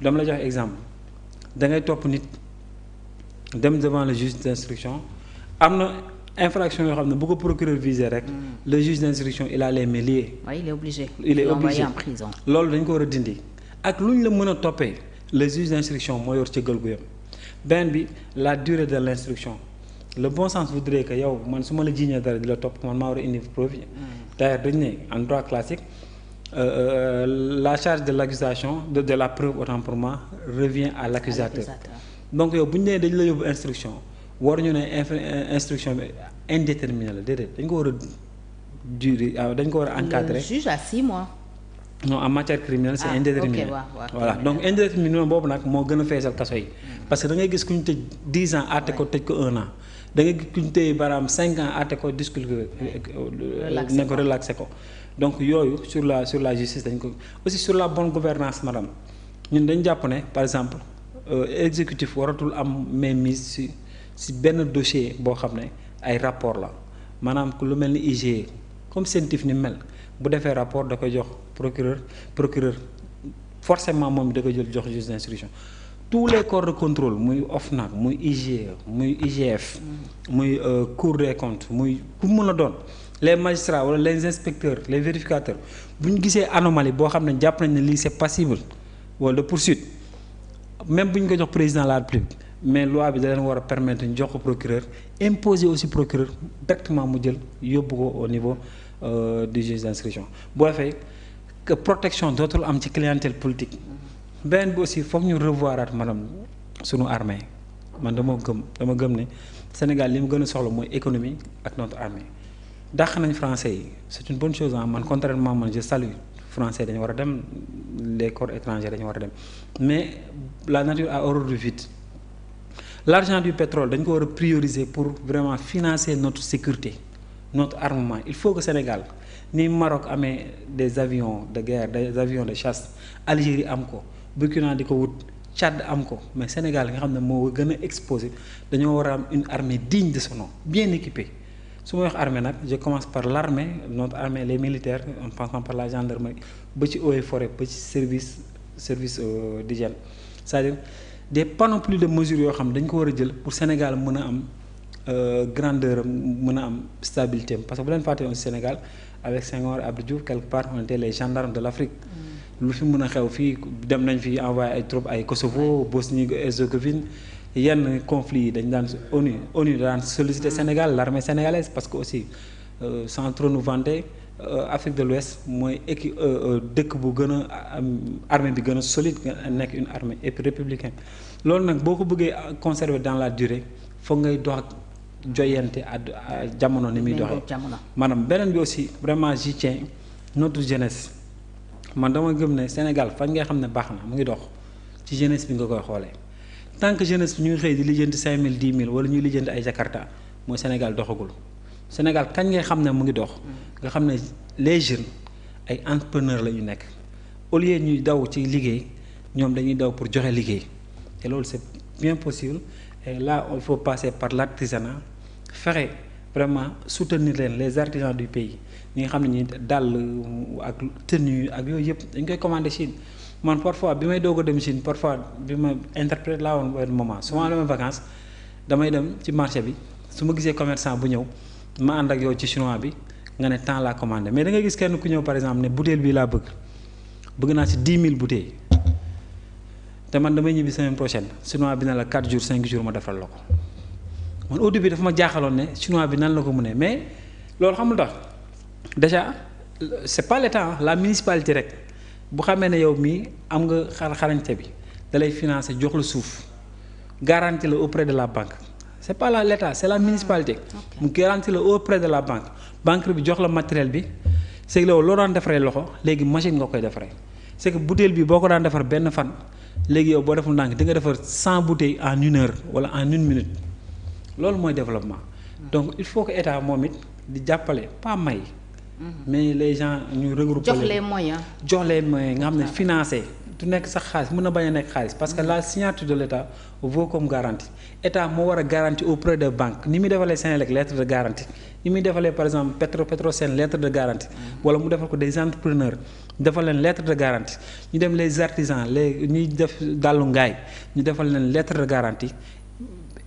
dama la jox exemple da ngay topp nit dem devant le juge d'instruction am na infraction yoo xam ne bu ko procureur visé rek. le juge d'instruction il a les mains liées. Oui, il est obligé. il est obligé en prison. loolu dañ ko war a dindi ak lu ñu la mën a toppee le juge d'instruction moo yor cëggal gu yam benn bi la durée de l'instruction le bon sens voudrait que yow man su ma la jiiñee dara di la topp man maa war a indi preuve yi. d'ailleurs dañu ne en droit classique. La charge de l'accusation de la preuve autant pour moi revient à l'accusateur. Donc yow bu ñu nee dañu la yóbbu instruction waruñu ne instruction bi indéterminée la déedéet dañ ko war a durer dañ ko war a encadrer. Le juge a 6 mois. non en matière criminelle c'est indéterminé. Okay, voilà donc indéterminé boobu nag moo gën a feesal kaso yi. parce que da ngay gis ku ñu tëj 10 ans àtte ko tëj ko 1 an da ngay gis ku ñu tëj baraam 5 ans àtte ko disculpé ne ko relaxé ko. donc yooyu sur la justice dañ ko aussi sur la bonne gouvernance madame ñun dañ jàpp ne par exemple exécutif waratul am mainmise si benn dossier boo xam ne ay rapport la maanaam lu mel ni IGE comme CENTIF ni mel bu defee rapport da koy jox procureur forcément moom da koy jël jox juge d'instruction tous les corps de contrôle muy OFNAC muy IGE muy IGF muy Cour des comptes muy ku mën a doon les magistrats wala les inspecteurs les vérificateurs bu ñu gisee anomalie boo xam ne jàpp nañ ne lii c'est passible wala de poursuite même bu ñu ko jox président de la République mais loi bi da leen war a permettre ñu jox ko procureur imposer aussi procureur directement mu jël yóbbu ko au niveau du juge d'instruction boo defee que protection dootul am ci clientèle politique beneen bi aussi foog ñu revoiraat madame sunu armée man dama gëm ne Sénégal li mu gën a soxla mooy économie ak notre armée dàq nañ français yi c'est une bonne chose man contrairement man je salue français dañu war a dem les corps étrangers dañu war a dem mais la nature a horreur du vide l'argent du pétrole dañ ko war a prioriser pour vraiment financer notre sécurité notre armement il faut que Sénégal ni Maroc amee des avions de guerre des avions de chasse Algérie am ko Burkina di ko wut Tchad am ko mais Sénégal nga xam ne moo gën a exposé dañoo war a am une armée digne de son nom bien équipée su ma wax armée nag je commence par l'armée notre armée les militaires en passant par la gendarmerie ba ci eaux et forêt ba ci service d'hygiène c'est-à-dire des panoplies de mesures yoo xam dañ ko war a jël pour Sénégal mën a am grandeur mën a am stabilité parce que bu leen fàtte woon Sénégal avec Senghor Abdou Diouf quelque part on était les gendarmes de l'Afrique lu fi mën a xew fii dem nañ fi envoyé ay troupes ay Kosovo Bosnie-Herzégovine yenn conflits yi dañ daan ONU daan solliciter Sénégal l'armée sénégalaise parce que aussi sans trop nous vanter Afrique de l'Ouest mooy dëkk bu gën a am armée bi gën a solide nekk une armée et puis républicaine loolu nag boo ko bëggee conserver dans la durée foog ngay dox ak joyante jamono ni muy doxee maanaam beneen bi aussi vraiment j'y tiens notre jeunesse man dama gëm ne Sénégal fan ngay xam ne baax na mu ngi dox ci jeunesse bi nga koy xoolee tant que jeunesse bi ñu ngi xëy di lijjanti 5000 10 000 wala ñuy lijjanti ay Jakarta mooy Sénégal doxagul Sénégal kañ ngay xam ne mu ngi dox nga xam ne les jeunes ay entrepreneurs la ñu nekk au lieu ñuy daw ci liggéey ñoom dañuy daw pour joxe liggéey te loolu c'est bien possible et là il faut passer par l'artisanat fexe vraiment soutenir leen les artisans du pays ñi nga xam ne ñi dàll ak tenue ak yooyu yëpp dañ koy commander Chine man parfois bi may doog a dem Chine parfois bi ma interprète laa woon benn moment souvent demee vacances damay dem ci marché bi su ma gisee commerçant bu ñëw ma ànd ak yow ci chinois bi nga ne temps laa commandé mais da nga gis kenn ku ñëw par exemple ne bouteille bii laa bëgg naa ci 10 000 bouteilles te man damay ñibbi semaine prochaine chinois bi na la 4 jours 5 jours ma defal la ko man au début dafa ma jaaxaloon ne chinois bi nan la ko mënee mais loolu xamul tax déjà c'est pas l'État la municipalité rek bu xamee ne yow mii am nga xarañte bi da lay financer jox la suuf garantie la auprès de la banque c'est pas l'État c'est la municipalité mu garantie la auprès de la banque bi jox la matériel bi c'est que loo daan defaree loxo léegi machine nga koy defaree c'est que bouteille bi boo ko daan defar benn fan léegi yow boo deful ndànk di nga defar 100 bouteilles en 1 heure wala en 1 minute loolu mooy développement donc il faut que état moom it di jàppale pas may mais les gens ñu regrouper jox les moyens nga xam ne financer du nekk sax xaalis mën na bañ a nekk xaalis parce que la signature de l'État vaut comme garantie État moo war a garantie auprès des banques ni muy defalee Senelec lettre de garantie ni muy defalee par exemple Petrosen lettre de garantie wala mu defal ko des entrepreneurs defal leen lettre de garantie ñu dem les artisans les ñuy def dàllu ngaay ñu defal leen lettre de garantie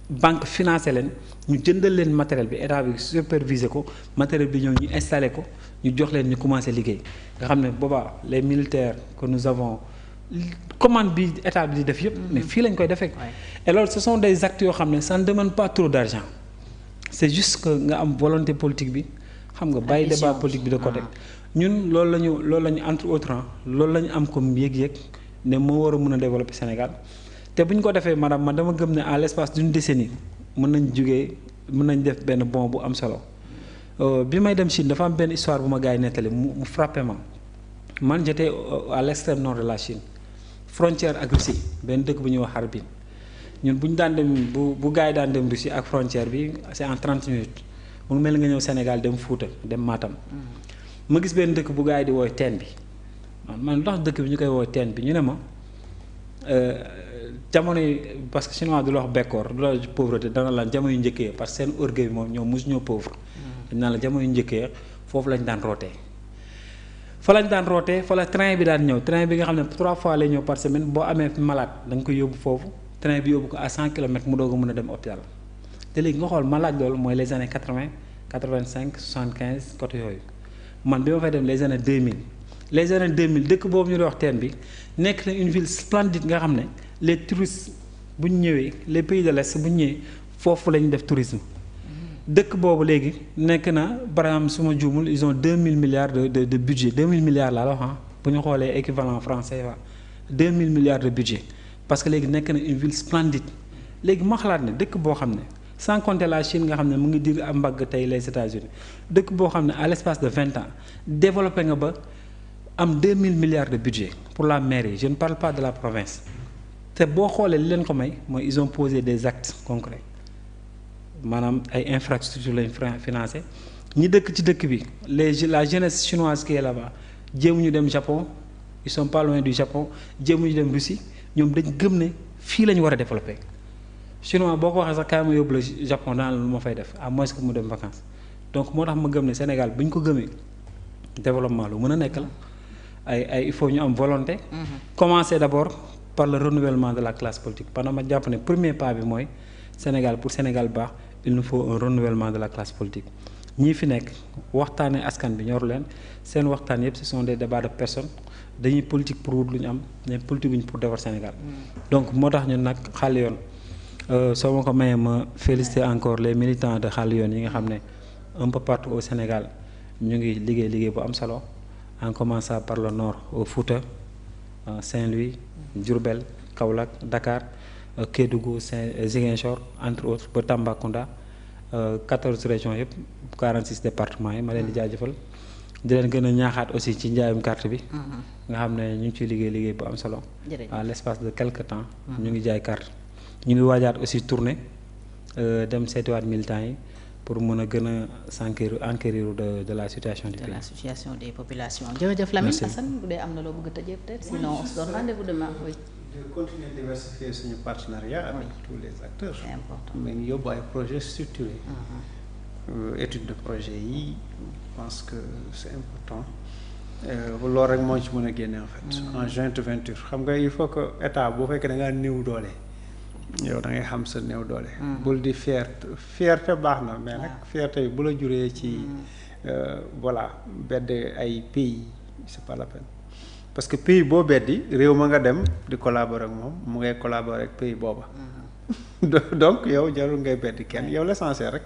banque financé leen ñu jëndal leen matériel bi état bi superviser ko matériel bi ñëw ñu installé ko ñu jox leen ñu commencé liggéey nga xam ne boobaa les militaires que nous avons commande bi état bi di def yëpp mais fii lañ koy defee et loolu ce sont des actes yoo xam ne ça ne demande pas trop d'argent c'est juste que nga am volonté politique bi xam nga bàyyi débat politique bi de côté ñun loolu la ñu entre autres loolu la ñu am comme yëg-yëg ne moo war a mën a développer Sénégal te bu ñu ko defee madame man dama gëm ne à l'espace d'une décennie mën nañ def benn bond bu am solo bi may dem Chine dafa am benn histoire bu ma gars yi nettali mu frappé ma man j'étais à l'extrême nord de la Chine frontière ak Russie benn dëkk bu ñuy wax Harbin ñun bu ñu daan dem bu gars yi daan dem Russie ak frontière bi c'est en 30 minutes mu ngi mel nga ñëw Sénégal dem Fouta dem Matam ma gis benn dëkk bu gars yi di wooy teen bi man lu tax dëkk bi ñu koy wooy teen bi ñu ne ma jamono yi parce que chinois du la wax bekkoor du la pauvreté dana la jamono yu njëkkee parce que seen orgueil moom ñoom mosu ñoo pauvre dañ naan la jamono yu njëkkee foofu lañ daan rootee fa lañ daan rootee fa la train bi daan ñëw train bi nga xam ne 3 fois lay ñëw par semaine boo amee malade da nga koy yóbbu foofu train bi yóbbu ko à 100 kilomètres mu doog a mën a dem hôpital te léegi nga xool ma laaj loolu mooy les années 80 85 75 côté yooyu man bi ma fay dem les années 2000 dëkk boobu ñu doon wax teen bi nekk na une ville splendide nga xam ne les touristes bu ñu ñëwee les pays de l'Est bu ñu ñëwee foofu la ñu def tourisme dëkk boobu léegi nekk na par exemple su ma juumul ils ont 2000 milliards de budget 2000 milliards laa la wax bu ñu xoolee équivalent français waa 2000 milliards de budget parce que léegi nekk na une ville splendide léegi ma xalaat ne dëkk boo xam ne sans compter la Chine nga xam ne mu ngi dir am mbagg tey les États-Unis dëkk boo xam ne à l'espace de 20 ans développé nga ba am 2000 milliards de budget pour la mairie je ne parle pas de la province te boo xoolee li leen ko may mooy ils ont posé des actes concrets maanaam ay infrastructures lañ financé ñi dëkk ci dëkk bi la jeunesse chinoise qui est là-bas jéemuñu dem Japon ils sont pas loin du Japon jéemuñu dem Russie ñoom dañ gëm ne fii la ñu war a développer chinois boo ko waxee sax kaay ma yóbbu la Japon daan la lu ma fay def à moins que mu dem vacances donc moo tax ma gëm ne Sénégal bu ñu ko gëmee développement lu mën a nekk la il faut ñu am volonté. Commencer d'abord par le renouvellement de la classe politique pendant ma jàpp ne premier pas bi mooy Sénégal pour Sénégal baax il nous faut un renouvellement de la classe politique ñii fi nekk waxtaanee askan bi ñor leen seen waxtaan yëpp ce sont des débats de personnes dañuy politique pour wut lu ñu am mais politique wuñ pour defar Sénégal. donc moo tax ñun nag xàll yoon soo ma ko mayee ma féliciter encore les militants de xàll yoon yi nga xam ne un peu partout au Sénégal ñu ngi liggéey bu am solo en commençant par le nord au Fouta Saint-Louis Diourbel Kaolack Dakar Kédougou Ziguinchor entre autres ba Tambacounda 14 régions yëpp 46 départements yi ma leen di jaajëfal di leen gën a ñaaxaat aussi ci njaayum carte bi nga xam ne ñu ngi ciy liggéey bu am solo à l'espace de quelque temps ñu ngi jaay carte ñu ngi waajaat aussi tournée dem seetiwaat militants yi pour mën a gën a enquérir de la situation du pays. De la situation des populations. jërëjëf Lamine Assane bu dee am na loo bëgg a tëjee peut-être sinon on se donne rendez-vous demain oui. de continuer à diversifier suñu partenariat avec tous les acteurs. C'est important mais ñu yóbbu ay projets structurés. Étude de projet yi je pense que c'est important. loolu rek moo ci mën a génne en fait. en jointe venture xam nga il faut que état boo fekkee da ngaa néew doole. yow da ngay xam sa néew doole. bul di fierté baax na mais nag fierté bi bu la juree ci voilà bedd ay pays c'est pas la peine parce que pays boo beddi réew ma nga dem di collaborer ak moom mu ngay collaborer ak pays booba. donc yow jarul ngay beddi kenn yow l'essentiel rek